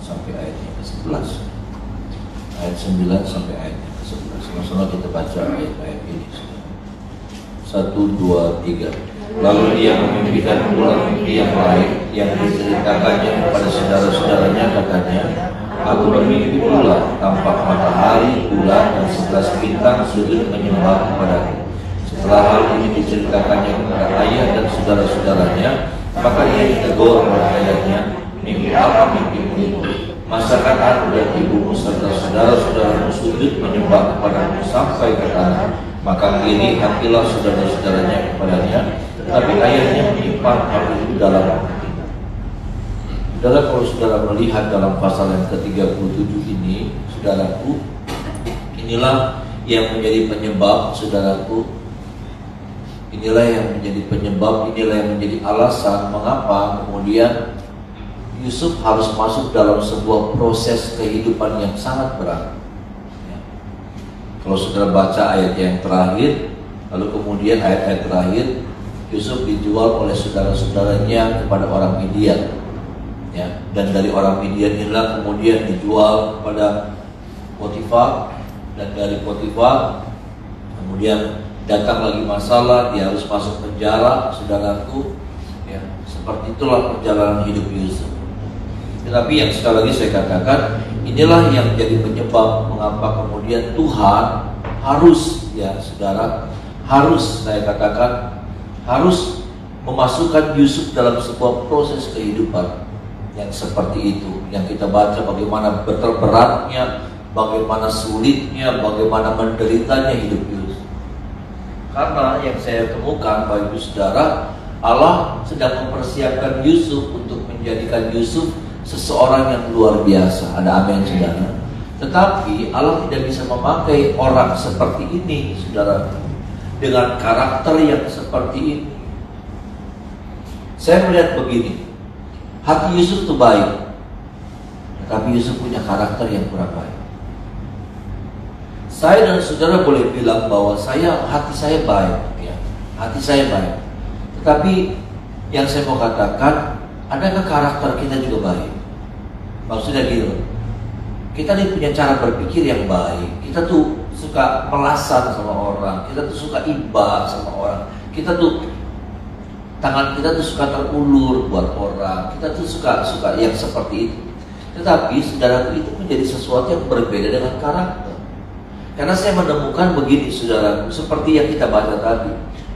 sampai ayat yang ke-11. Ayat 9 sampai ayat yang ke-11. Sama-sama kita baca ayat-ayat ini. 1, 2, 3. Lalu dia memimpikan pula mimpi yang lain yang diceritakannya kepada saudara-saudaranya, katanya, aku bermimpi pula tampak matahari, bulan, dan 11 bintang sujud menyembah kepadaku. Setelah hal ini diceritakannya kepada ayah dan saudara-saudaranya, maka ia ditegur oleh ayahnya, mimpi apa mimpimu itu? Masakan aku dan ibumu serta saudara-saudaramu sujud menyembah kepadamu sampai ke tanah? Maka iri hatilah saudara-saudaranya kepadanya, tapi ayahnya menyimpan hal itu dalam hati. Saudara, kalau saudara melihat dalam pasal yang ke-37 ini, saudaraku, inilah yang menjadi penyebab, saudaraku, inilah yang menjadi penyebab, inilah yang menjadi alasan mengapa kemudian Yusuf harus masuk dalam sebuah proses kehidupan yang sangat berat. Ya. Kalau saudara baca ayat yang terakhir, lalu kemudian ayat-ayat terakhir, Yusuf dijual oleh saudara-saudaranya kepada orang Midian. Ya, dan dari orang Midian inilah kemudian dijual kepada Potifar, dan dari Potifar kemudian datang lagi masalah, dia harus masuk penjara, saudaraku. Ya, seperti itulah perjalanan hidup Yusuf. Tetapi yang sekali lagi saya katakan, inilah yang jadi penyebab mengapa kemudian Tuhan harus, ya saudara, harus saya katakan, harus memasukkan Yusuf dalam sebuah proses kehidupan yang seperti itu, yang kita baca bagaimana beratnya, bagaimana sulitnya, bagaimana menderitanya hidup Yusuf. Karena yang saya temukan, Bapak Ibu Saudara, Allah sedang mempersiapkan Yusuf untuk menjadikan Yusuf seseorang yang luar biasa. Ada amin, saudara. Tetapi Allah tidak bisa memakai orang seperti ini, saudara, dengan karakter yang seperti ini. Saya melihat begini, hati Yusuf itu baik, tapi Yusuf punya karakter yang kurang baik. Saya dan saudara boleh bilang bahwa hati saya baik, ya, hati saya baik. Tetapi yang saya mau katakan, adakah karakter kita juga baik? Maksudnya gitu, kita nih punya cara berpikir yang baik. Kita tuh suka melasan sama orang, kita tuh suka iba sama orang, kita tuh tangan kita tuh suka terulur buat orang, kita tuh suka yang seperti itu. Tetapi saudaraku, itu menjadi sesuatu yang berbeda dengan karakter. Karena saya menemukan begini, saudaraku, seperti yang kita baca tadi,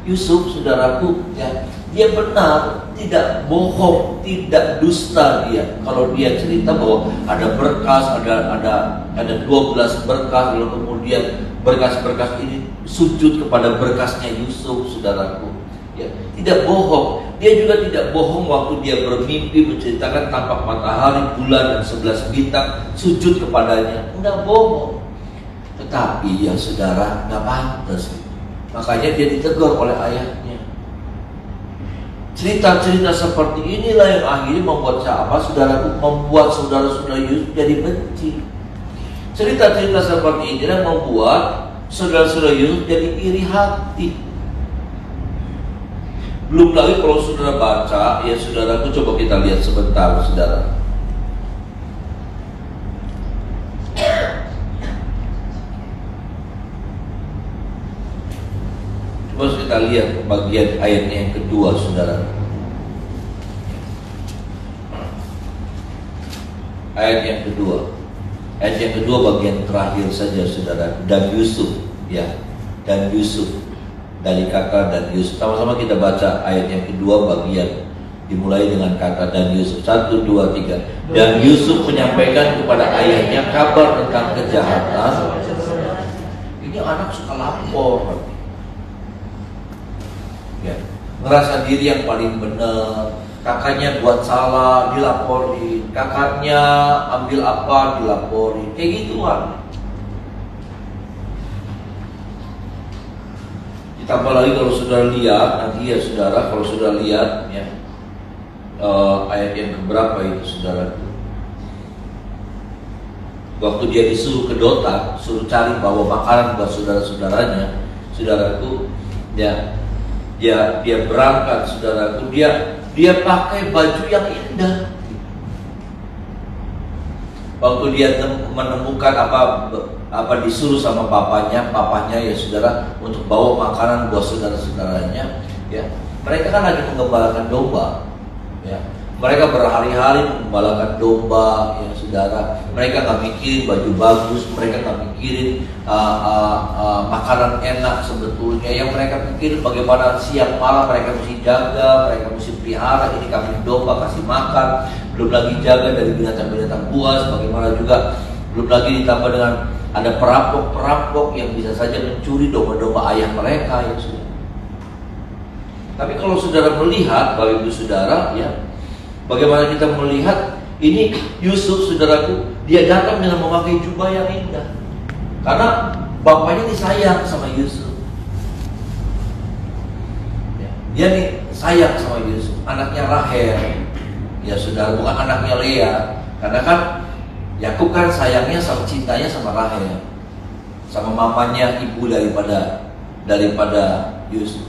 Yusuf, saudaraku, ya, dia benar, tidak bohong, tidak dusta dia. Kalau dia cerita bahwa ada berkas, ada 12 berkas, lalu kemudian berkas-berkas ini sujud kepada berkasnya Yusuf, saudaraku. Ya, tidak bohong. Dia juga tidak bohong waktu dia bermimpi menceritakan tampak matahari, bulan, dan 11 bintang sujud kepadanya. Enggak bohong. Tetapi ya saudara, enggak pantas. Makanya dia ditegur oleh ayahnya. Cerita-cerita seperti inilah yang akhirnya membuat saudaraku, membuat saudara-saudara Yusuf jadi benci. Cerita-cerita seperti inilah yang membuat saudara-saudara Yusuf jadi iri hati. Belum lagi kalau saudara baca, ya saudaraku, coba kita lihat sebentar, saudara. Coba kita lihat bagian ayatnya yang kedua, saudara. Ayat yang kedua. Ayat yang kedua bagian terakhir saja, saudara. Dan Yusuf, ya. Dan Yusuf. Dari kata dan Yusuf. Sama-sama kita baca ayat yang kedua bagian dimulai dengan kata dan Yusuf. 1, 2, 3. Dan Yusuf menyampaikan kepada ayahnya kabar tentang kejahatan. Ini anak suka lapor, ya, ngerasa diri yang paling benar. Kakaknya buat salah, dilaporin. Kakaknya ambil apa, dilaporin. Kayak gituan. Ditambah lagi kalau sudah lihat nanti, ya saudara, kalau sudah lihat, ya, ayat yang keberapa itu, saudara? Waktu dia disuruh ke Dotan, suruh cari bawa makanan buat saudara-saudaranya, saudaraku, ya, dia berangkat, saudaraku, dia pakai baju yang indah. waktu dia menemukan apa disuruh sama papanya ya saudara, untuk bawa makanan buat saudara-saudaranya, ya. Mereka kan lagi menggembalakan domba, ya. Mereka berhari-hari menggembalakan domba, ya saudara. Mereka nggak mikirin baju bagus, mereka nggak mikirin makanan enak sebetulnya. Yang mereka pikirin bagaimana siang malam mereka mesti jaga, mereka mesti pelihara ini kambing domba, kasih makan. Belum lagi jaga dari binatang-binatang buas, bagaimana juga belum lagi ditambah dengan ada perampok-perampok yang bisa saja mencuri domba-domba ayah mereka, ya saudara. Tapi kalau saudara melihat, Bapak Ibu Saudara, ya, bagaimana kita melihat ini Yusuf, saudaraku, dia datang dengan memakai jubah yang indah. Karena bapaknya ini sayang sama Yusuf. Ya, dia nih sayang sama Yusuf, anaknya Rahel. Ya saudara, bukan anaknya Lea. Karena kan Yakub kan sayangnya sama cintanya sama Rahel, sama mamanya ibu daripada Yusuf.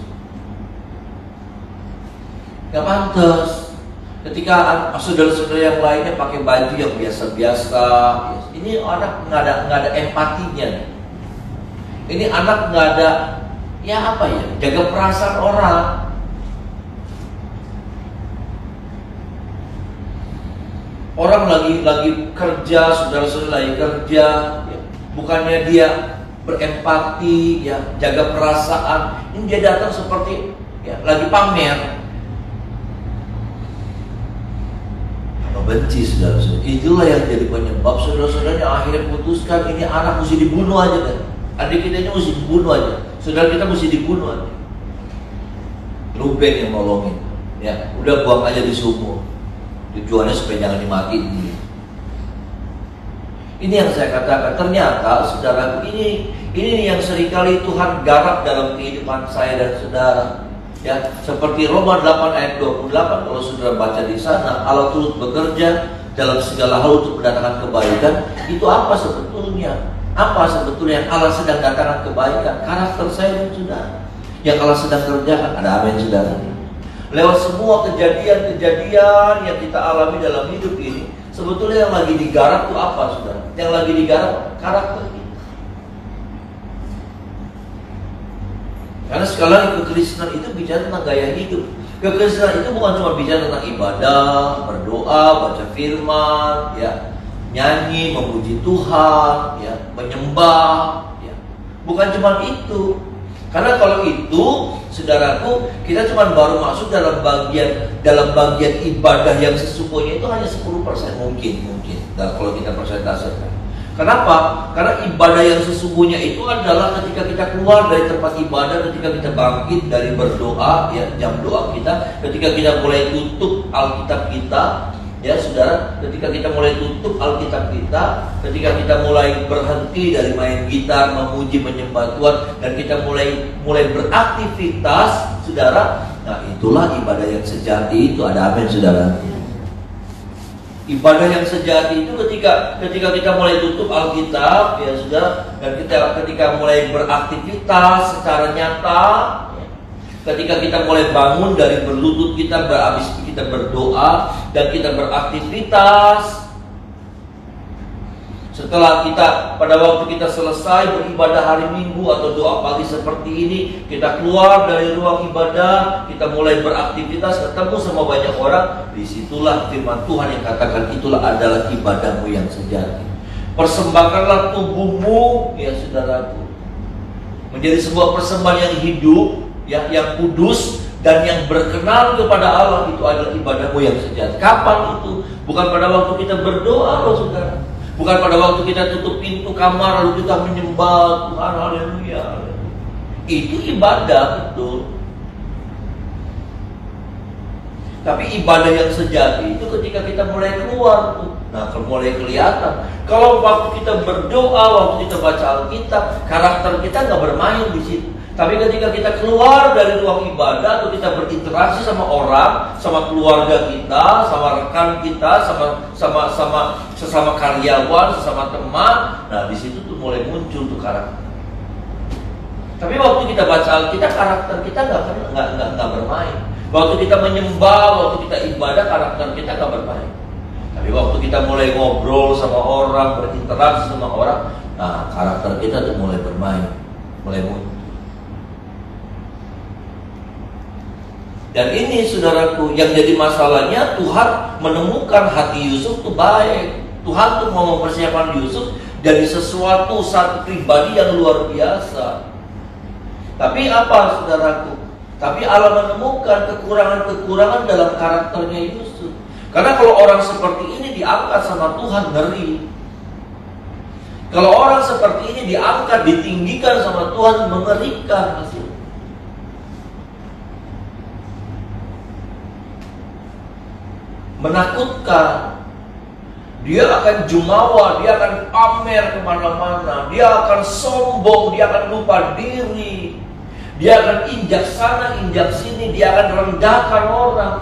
Gak pantas ketika saudara-saudara yang lainnya pakai baju yang biasa-biasa. Ini anak nggak ada empatinya. Ini anak nggak ada, ya apa ya, jaga perasaan orang. Orang lagi kerja, saudara-saudara lagi kerja, ya. Bukannya dia berempati, ya, jaga perasaan. Ini dia datang seperti, ya, lagi pamer. Benci, saudara-saudara. Itulah yang jadi penyebab saudara-saudaranya akhirnya putuskan ini anak mesti dibunuh aja kan. Adik kita ini mesti dibunuh aja. Saudara kita mesti dibunuh aja. Ruben yang nolongin, ya, udah buang aja di sumur. Tujuannya supaya jangan dimatiin. Ini yang saya katakan. Ternyata saudara, ini yang seringkali Tuhan garap dalam kehidupan saya dan saudara. Ya, seperti Roma 8 ayat 28, kalau saudara baca di sana, Allah turut bekerja dalam segala hal untuk mendatangkan kebaikan. Itu apa sebetulnya? Apa sebetulnya yang Allah sedang datangkan kebaikan? Karakter saya dan saudara yang Allah sedang kerjakan. Ada amin saudara? Lewat semua kejadian-kejadian yang kita alami dalam hidup ini, sebetulnya yang lagi digarap itu apa saudara? Yang lagi digarap karakter kita. Karena sekali lagi kekristenan itu bicara tentang gaya hidup. Kekristenan itu bukan cuma bicara tentang ibadah, berdoa, baca firman, ya, nyanyi, memuji Tuhan, ya, menyembah, ya. Bukan cuma itu. Karena kalau itu, saudaraku, kita cuma baru masuk dalam bagian ibadah yang sesungguhnya itu hanya 10% mungkin. Dan kalau kita persentasekan. Kenapa? Karena ibadah yang sesungguhnya itu adalah ketika kita keluar dari tempat ibadah, ketika kita bangkit dari berdoa, ya, jam doa kita, ketika kita mulai tutup Alkitab kita, ya saudara, ketika kita mulai tutup Alkitab kita, ketika kita mulai berhenti dari main gitar, memuji, menyembah Tuhan, dan kita mulai beraktivitas, saudara, nah itulah ibadah yang sejati itu. Ada amin saudara? Ibadah yang sejati itu ketika kita mulai tutup Alkitab, ya saudara, dan ketika mulai beraktivitas secara nyata, ya, ketika kita mulai bangun dari berlutut kita, habis kita berdoa dan kita beraktivitas. Setelah kita pada waktu kita selesai beribadah hari Minggu atau doa pagi seperti ini, kita keluar dari ruang ibadah, kita mulai beraktivitas, ketemu sama banyak orang. Disitulah firman Tuhan yang katakan itulah adalah ibadahmu yang sejati. Persembahkanlah tubuhmu, ya saudaraku, menjadi sebuah persembahan yang hidup, ya, yang kudus dan yang berkenan kepada Allah. Itu adalah ibadahmu yang sejati. Kapan itu? Bukan pada waktu kita berdoa, loh saudara. Bukan pada waktu kita tutup pintu kamar lalu kita menyembah Tuhan, haleluya. Itu ibadah, betul. Tapi ibadah yang sejati itu ketika kita mulai keluar tuh. Nah, mulai kelihatan. Kalau waktu kita berdoa, waktu kita baca Alkitab, karakter kita nggak bermain di situ. Tapi ketika kita keluar dari ruang ibadah atau kita berinteraksi sama orang, sama keluarga kita, sama rekan kita, sama sesama karyawan, sesama teman, nah di situ tuh mulai muncul tuh karakter. Tapi waktu kita baca Alkitab, karakter kita nggak bermain. Waktu kita menyembah, waktu kita ibadah, karakter kita nggak bermain. Tapi waktu kita mulai ngobrol sama orang, berinteraksi sama orang, nah karakter kita tuh mulai bermain, mulai muncul. Dan ini saudaraku, yang jadi masalahnya Tuhan menemukan hati Yusuf itu baik. Tuhan tuh mau mempersiapkan Yusuf dari satu pribadi yang luar biasa. Tapi apa saudaraku? Tapi Allah menemukan kekurangan-kekurangan dalam karakternya Yusuf. Karena kalau orang seperti ini diangkat sama Tuhan, ngeri. Kalau orang seperti ini diangkat, ditinggikan sama Tuhan, mengerikan hasil. Menakutkan. Dia akan jumawa, dia akan pamer kemana-mana, dia akan sombong, dia akan lupa diri, dia akan injak sana, injak sini, dia akan rendahkan orang.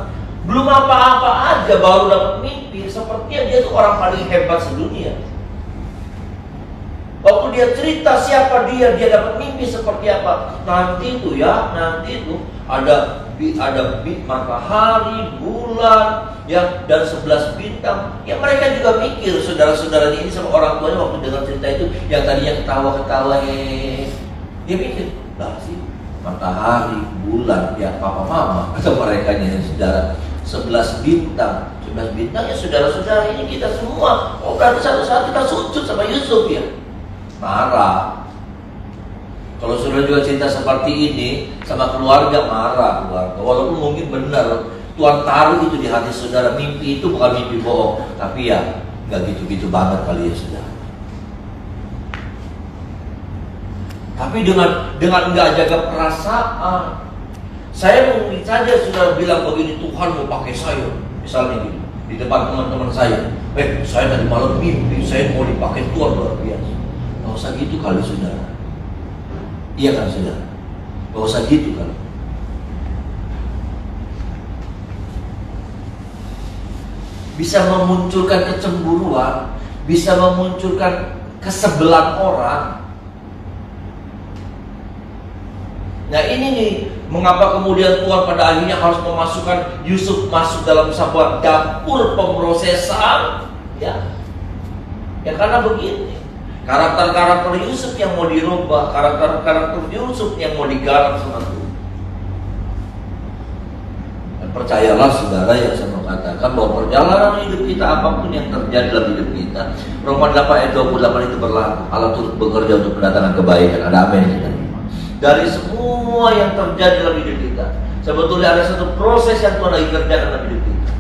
Belum apa-apa aja baru dapat mimpi, sepertinya dia tuh orang paling hebat sedunia. Waktu dia cerita siapa dia dapat mimpi seperti apa. Nanti itu ada matahari, bulan, ya, dan 11 bintang. Ya mereka juga mikir, saudara-saudaranya ini sama orang tuanya waktu dengar cerita itu, yang tadinya ketawa-ketawa, dia mikir, lah sih, matahari, bulan, ya papa mama atau mereka nya saudara, 11 bintang. 11 bintang ya saudara-saudara ini kita semua. Oh berarti satu saat kita sujud sama Yusuf ya. Marah. Kalau saudara juga cerita seperti ini sama keluarga, marah keluarga. Walaupun mungkin benar Tuhan taruh itu di hati saudara, mimpi itu bukan mimpi bohong, tapi ya nggak gitu-gitu banget kali ya saudara. Tapi dengan nggak jaga perasaan, saya mungkin saja saudara bilang begini, Tuhan mau pakai saya, misalnya gitu, di depan teman-teman saya, saya tadi malam mimpi, saya mau dipakai Tuhan luar biasa. Nggak usah gitu kali saudara. Iya kan saudara? Gak usah gitu kan. Bisa memunculkan kecemburuan, bisa memunculkan kesebelan orang. Nah ini nih, mengapa kemudian Tuhan pada akhirnya harus memasukkan Yusuf masuk dalam sebuah dapur pemrosesan, ya karena begini. Karakter-karakter Yusuf yang mau dirubah, karakter-karakter Yusuf yang mau digarap sama Tuhan. Dan percayalah saudara yang saya mau katakan bahwa perjalanan hidup kita apapun yang terjadi dalam hidup kita, Roma 8 ayat 28 itu berlaku. Allah turut bekerja untuk mendatangkan kebaikan. Ada amin. Dari semua yang terjadi dalam hidup kita, sebetulnya ada satu proses yang Tuhan lagi kerjakan dalam hidup kita.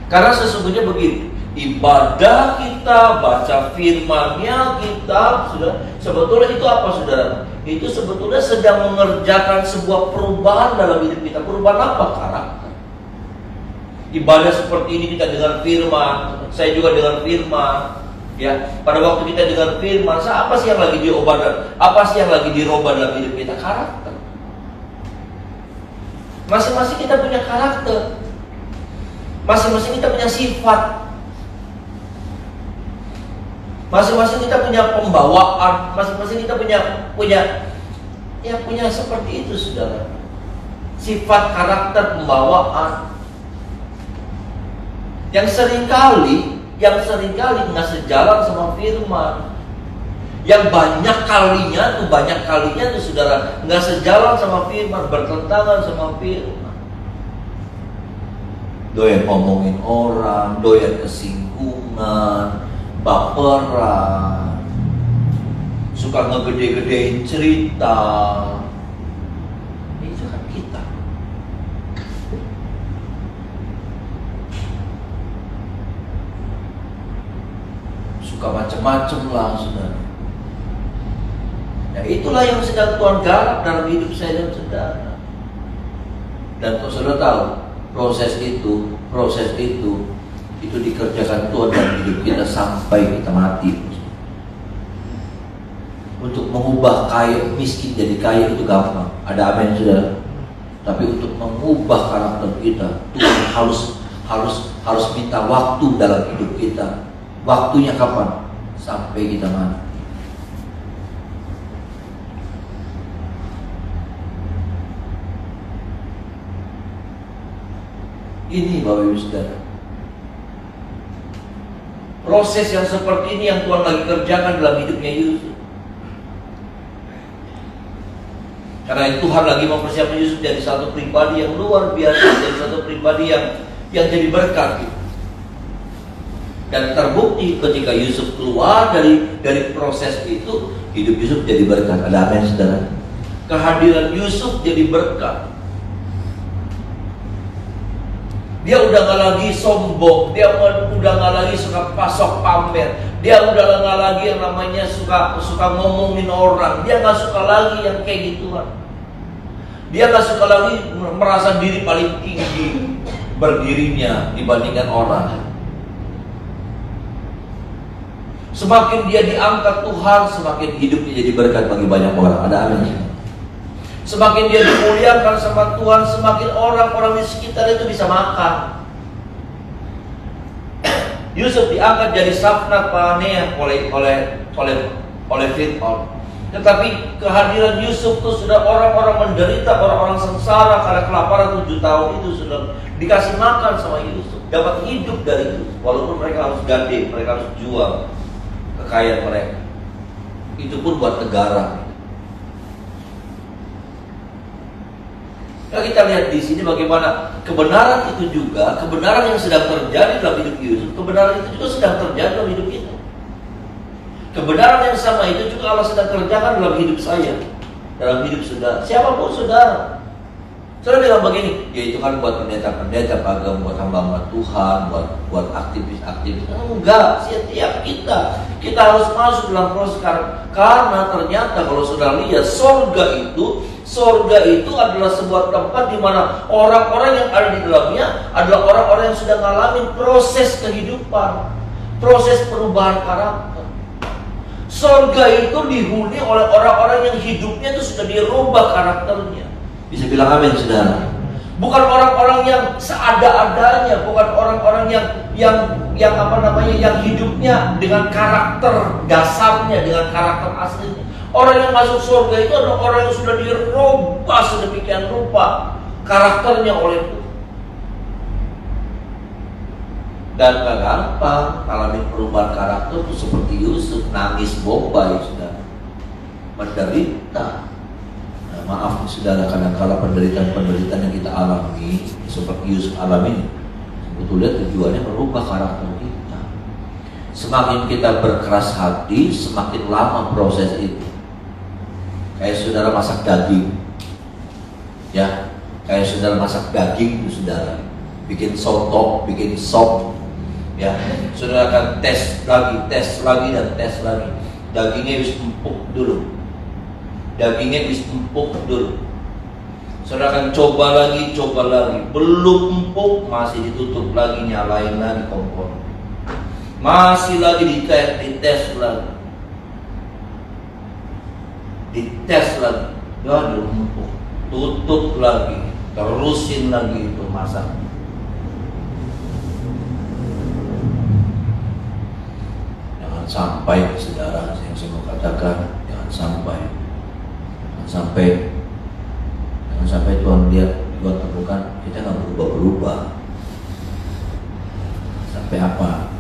Karena sesungguhnya begini. Ibadah kita, baca firman-Nya kita, sebetulnya itu apa saudara? Itu sebetulnya sedang mengerjakan sebuah perubahan dalam hidup kita. Perubahan apa? Karakter. Ibadah seperti ini kita dengar firman, saya juga dengar firman. Ya, pada waktu kita dengar firman, apa sih yang lagi diubah? Apa sih yang lagi dirubah dalam hidup kita? Karakter. Masing-masing kita punya karakter. Masing-masing kita punya sifat. Masing-masing kita punya pembawaan, masing-masing kita punya seperti itu saudara. Sifat, karakter, pembawaan yang seringkali nggak sejalan sama firman. Yang banyak kalinya tuh saudara nggak sejalan sama firman, bertentangan sama firman. Doyan ngomongin orang, doyan kesinggungan, baperan, suka ngegede-gedein cerita. Itu kan kita. Suka macam-macam lah saudara. Ya itulah yang sedang Tuhan garap dalam hidup saya dan saudara. Dan kalau saudara tahu proses itu dikerjakan Tuhan dalam hidup kita sampai kita mati. Untuk mengubah miskin jadi kaya itu gampang, ada amin saudara. Tapi untuk mengubah karakter kita, Tuhan harus minta waktu dalam hidup kita. Waktunya kapan? Sampai kita mati. Ini Bapak Ibu Saudara, proses yang seperti ini yang Tuhan lagi kerjakan dalam hidupnya Yusuf. Karena itu Tuhan lagi mempersiapkan Yusuf jadi satu pribadi yang luar biasa, jadi satu pribadi yang jadi berkat. Dan terbukti ketika Yusuf keluar dari proses itu, hidup Yusuf jadi berkat. Ada amin saudara? Kehadiran Yusuf jadi berkat. Dia udah gak lagi sombong, dia udah gak lagi suka pasok pamer, dia udah gak lagi yang namanya suka ngomongin orang, dia gak suka lagi yang kayak gituan. Dia gak suka lagi merasa diri paling tinggi berdirinya dibandingkan orang. Semakin dia diangkat Tuhan, semakin hidupnya jadi berkat bagi banyak orang. Ada amin. Semakin dia dimuliakan sama Tuhan, semakin orang-orang di sekitar itu bisa makan. Yusuf diangkat jadi Safnat Paneah oleh Fir'aun. Tetapi kehadiran Yusuf itu sudah orang-orang menderita, orang-orang sengsara karena kelaparan 7 tahun itu sudah dikasih makan sama Yusuf, dapat hidup dari itu. Walaupun mereka harus gade, mereka harus jual kekayaan mereka. Itu pun buat negara. Nah, kita lihat di sini bagaimana kebenaran itu juga, kebenaran yang sedang terjadi dalam hidup Yusuf, kebenaran itu juga sedang terjadi dalam hidup kita. Kebenaran yang sama itu juga Allah sedang kerjakan dalam hidup saya, dalam hidup saudara, siapapun saudara. Saudara bilang begini, ya itu kan buat pendeta-pendeta, buat hamba-hamba Tuhan, buat aktivis-aktivis. Enggak, setiap kita harus masuk dalam proses karena ternyata kalau saudara lihat Sorga itu adalah sebuah tempat di mana orang-orang yang ada di dalamnya adalah orang-orang yang sudah ngalamin proses kehidupan, proses perubahan karakter. Sorga itu dihuni oleh orang-orang yang hidupnya itu sudah dirubah karakternya. Bisa bilang amin saudara. Bukan orang-orang yang seada-adanya, bukan orang-orang yang hidupnya dengan karakter dasarnya, dengan karakter aslinya. Orang yang masuk surga itu adalah orang yang sudah dirubah sedemikian rupa karakternya oleh Tuhan. Dan gak gampang alami perubahan karakter itu seperti Yusuf, nangis bombay saudara, menderita. Nah, maaf saudara, kadang-kala penderitaan yang kita alami seperti Yusuf alami sebetulnya tujuannya merubah karakter kita. Semakin kita berkeras hati, semakin lama proses itu. Kayak saudara masak daging, ya, kayak saudara masak daging itu saudara, bikin soto, bikin sop, ya, saudara akan tes lagi, dan tes lagi. Dagingnya harus empuk dulu, saudara akan coba lagi, belum empuk, masih ditutup lagi, nyalain lagi kompor, masih lagi dites lagi. Dites lagi, belum empuk, tutup lagi, terusin lagi itu masak. Jangan sampai saudara, yang saya mau katakan, jangan sampai Tuhan lihat, Tuhan temukan kita nggak berubah. Sampai apa?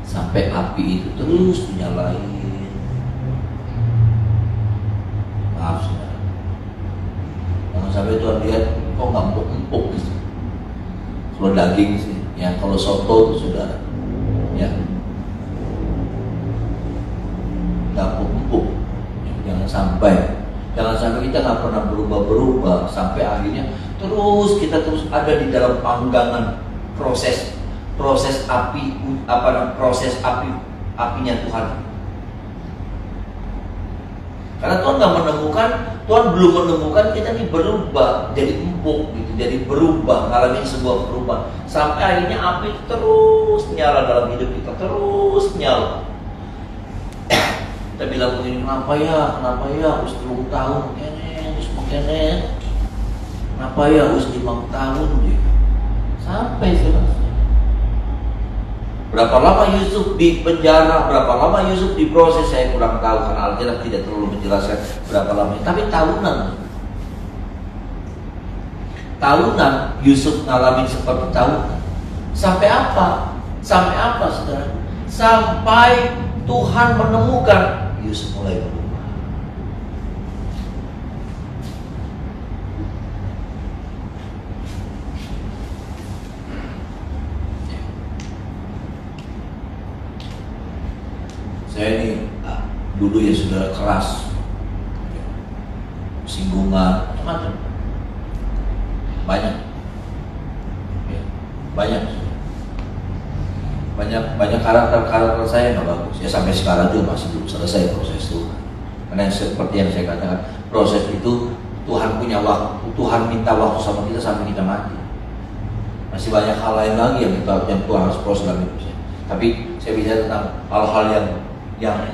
Sampai api itu terus dinyalain. Maaf saudara, jangan sampai Tuhan lihat kok nggak empuk gitu. Kalau daging sih, ya kalau soto itu saudara, ya nggak empuk. Jangan sampai kita nggak pernah berubah sampai akhirnya kita terus ada di dalam panggangan proses apinya Tuhan. Karena Tuhan belum menemukan kita ini berubah jadi empuk gitu, jadi berubah, ngalamin sebuah perubahan sampai akhirnya api terus nyala dalam hidup kita, terus nyala. Kita bilang begini, kenapa ya harus 3 tahun kene, kenapa ya harus 5 tahun gitu. Sampai selesai. Berapa lama Yusuf di penjara, berapa lama Yusuf diproses, saya kurang tahu karena Alkitab tidak terlalu menjelaskan berapa lama. Tapi tahunan tahunan Yusuf ngalamin seperti tahunan. Sampai apa? Sampai apa, saudara? Sampai Tuhan menemukan Yusuf mulai berubah. Saya ini dulu ya saudara keras, singgungan, macam-macam, banyak, ya, banyak karakter saya nggak bagus. Ya sampai sekarang juga masih belum selesai proses Tuhan. Karena seperti yang saya katakan, proses itu Tuhan punya waktu, Tuhan minta waktu sama kita sampai kita mati. Masih banyak hal lain lagi yang Tuhan harus proses dalam hidup saya. Tapi saya bicara tentang hal-hal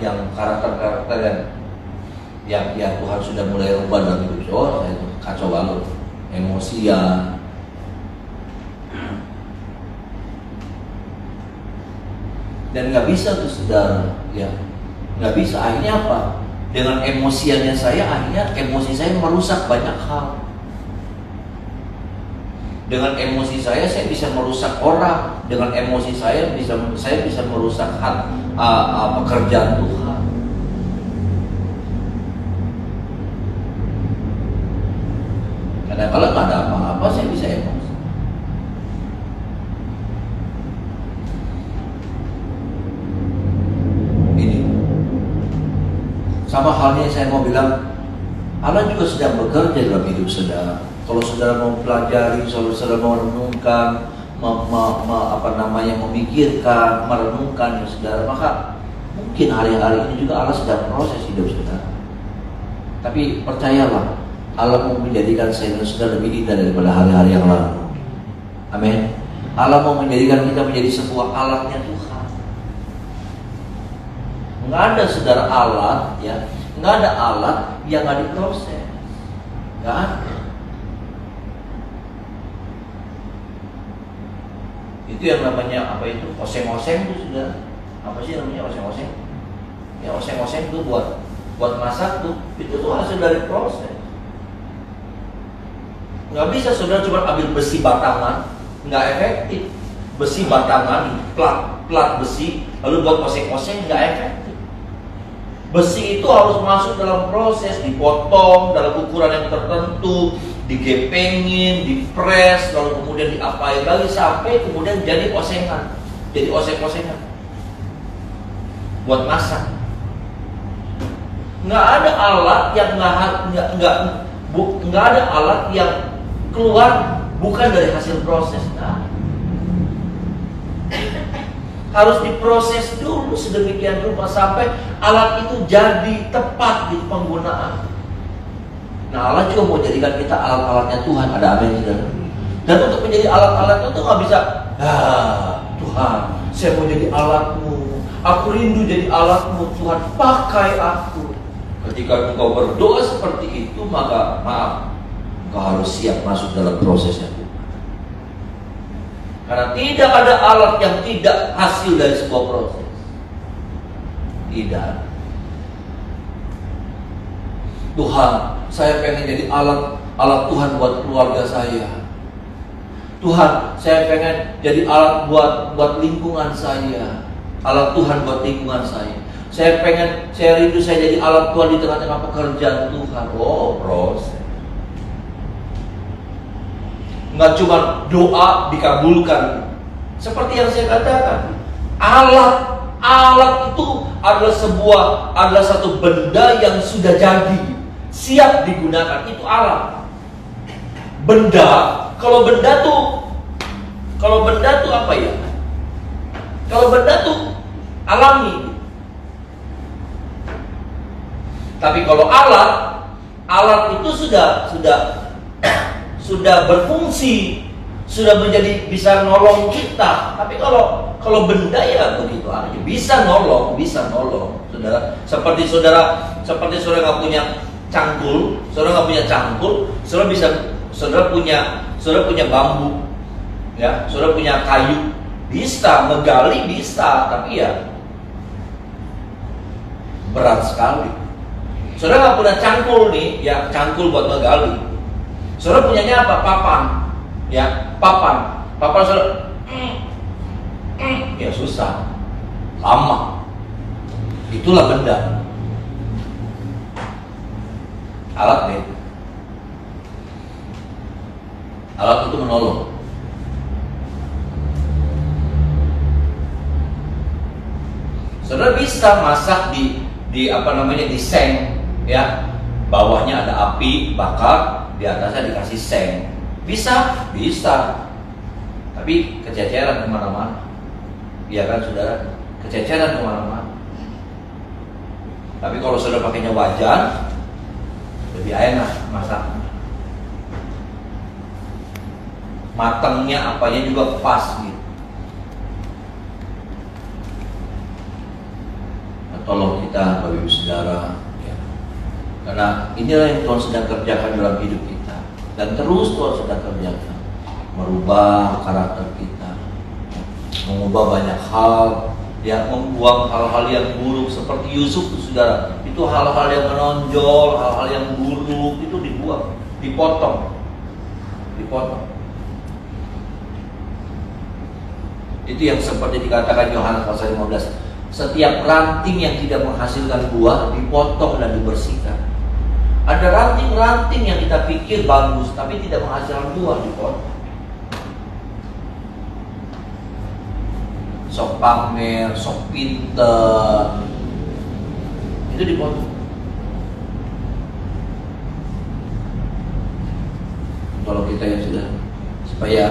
yang karakter-karakter yang Tuhan sudah mulai rubah dalam hidup saya. Oh, saya itu kacau banget, emosian. Dan nggak bisa tuh saudara, ya nggak bisa. Akhirnya apa? Dengan emosiannya saya, akhirnya emosi saya merusak banyak hal. Dengan emosi saya bisa merusak orang. Dengan emosi saya bisa merusak pekerjaan Tuhan. Karena kalau nggak ada apa-apa, saya bisa emosi. Sama halnya saya mau bilang, Allah juga sedang bekerja dalam hidup saudara. Kalau saudara mau pelajari, kalau saudara mau renungkan, memikirkan, merenungkan ya saudara, maka mungkin hari-hari ini juga Allah sedang proses hidup saudara. Tapi percayalah, Allah mau menjadikan saya dan saudara lebih indah daripada hari-hari yang lalu. Amin. Allah mau menjadikan kita menjadi sebuah alatnya Tuhan. Nggak ada saudara alat, ya, nggak ada alat yang nggak diproses, nggak ada. Itu yang namanya apa itu? Oseng-oseng itu sudah apa sih namanya oseng-oseng? Ya oseng-oseng itu buat masak tuh, itu tuh hasil dari proses. Nggak bisa saudara cuma ambil besi batangan, nggak efektif. Besi batangan, plat besi, lalu buat oseng-oseng nggak efektif. Besi itu harus masuk dalam proses, dipotong dalam ukuran yang tertentu, digepengin, dipres, lalu kemudian diapain lagi sampai kemudian jadi osengan, jadi oseng-osengan buat masak. Nggak ada alat yang nggak ada alat yang keluar bukan dari hasil proses. Nah, harus diproses dulu sedemikian rupa sampai alat itu jadi tepat di penggunaan. Nah, Allah juga mau jadikan kita alat-alatnya Tuhan. Ada amin saudara. Dan untuk menjadi alat-alatnya itu nggak bisa, Tuhan, saya mau jadi alatmu. Aku rindu jadi alatmu, Tuhan, pakai aku. Ketika engkau berdoa seperti itu, maka maaf, engkau harus siap masuk dalam prosesnya Tuhan. Karena tidak ada alat yang tidak hasil dari sebuah proses. Tidak. Tuhan, saya pengen jadi alat Tuhan buat keluarga saya. Tuhan, saya pengen jadi alat buat lingkungan saya. Alat Tuhan buat lingkungan saya. Saya rindu saya jadi alat Tuhan di tengah-tengah pekerjaan Tuhan. Oh, proses. Nggak cuma doa dikabulkan. Seperti yang saya katakan, alat itu adalah satu benda yang sudah jadi, siap digunakan. Itu alat. Kalau benda tuh apa ya? Kalau benda tuh alami. Tapi kalau alat itu sudah berfungsi, sudah menjadi bisa nolong kita. Tapi kalau benda ya begitu aja, bisa nolong, saudara. Seperti saudara nggak punya cangkul, saudara punya bambu, ya, saudara punya kayu, bisa menggali, bisa, tapi ya berat sekali. Saudara nggak punya cangkul nih, ya cangkul buat menggali. Saudara punyanya apa? Papan. ya papan saudara, ya susah, lama. Itulah benda. Alat beda. Alat itu menolong. Saudara bisa masak di apa namanya, di seng, ya. Bawahnya ada api bakar, di atasnya dikasih seng. Bisa. Tapi kececeran kemana-mana. Iya kan saudara? Kececeran kemana-mana. Tapi kalau saudara pakainya wajan, lebih enak masaknya. Matangnya apanya juga pas gitu. Nah, tolong kita Bapak Ibu Saudara, ya. Karena inilah yang Tuhan sedang kerjakan dalam hidup kita. Dan terus Tuhan sedang kerjakan. Merubah karakter kita, mengubah banyak hal, yang membuang hal-hal yang buruk seperti Yusuf itu saudara. Itu hal-hal yang menonjol, hal-hal yang buruk itu dibuang, dipotong. Itu yang seperti dikatakan Yohanes pasal 15. Setiap ranting yang tidak menghasilkan buah dipotong dan dibersihkan. Ada ranting-ranting yang kita pikir bagus tapi tidak menghasilkan buah, dipotong. Sok pamer, sok pinter, itu dipotong. Kalau kita yang sudah, supaya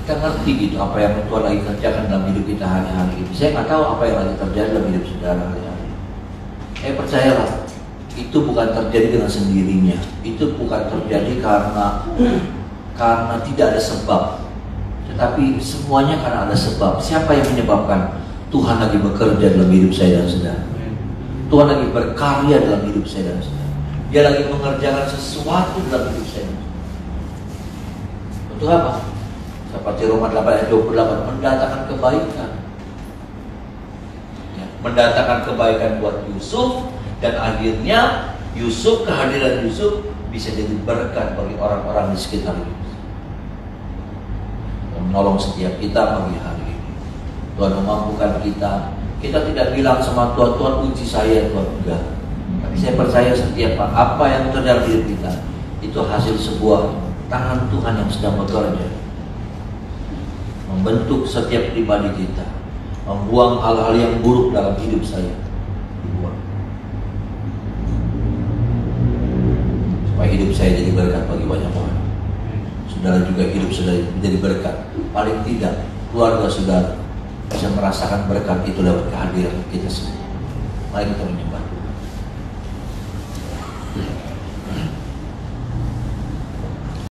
kita ngerti gitu apa yang Tuhan lagi kerjakan dalam hidup kita hari-hari ini. Saya nggak tahu apa yang lagi terjadi dalam hidup saudara hari-hari. Saya percayalah, itu bukan terjadi dengan sendirinya. Itu bukan terjadi karena tidak ada sebab. Tetapi semuanya karena ada sebab. Siapa yang menyebabkan? Tuhan lagi bekerja dalam hidup saya dan saudara. Tuhan lagi berkarya dalam hidup saya dan saudara. Dia lagi mengerjakan sesuatu dalam hidup saya dan saudara. Untuk apa? Seperti Roma 8 ayat 28, mendatangkan kebaikan. Ya, mendatangkan kebaikan buat Yusuf, dan akhirnya Yusuf, kehadiran Yusuf bisa jadi berkat bagi orang-orang di sekitar Yusuf. Menolong setiap kita pagi hari ini. Tuhan memampukan kita. Kita tidak bilang sama Tuhan, Tuhan uji saya, Tuhan enggak. Tapi saya percaya setiap apa yang terjadi dalam hidup kita itu hasil sebuah tangan Tuhan yang sedang bekerja, membentuk setiap pribadi kita, membuang hal-hal yang buruk dalam hidup saya, dibuang, supaya hidup saya jadi berkat bagi banyak orang. Saudara juga hidup saudara menjadi berkat. Paling tidak keluarga saudara bisa merasakan berkat itu lewat kehadiran kita semua. Mari kita menyembah Tuhan.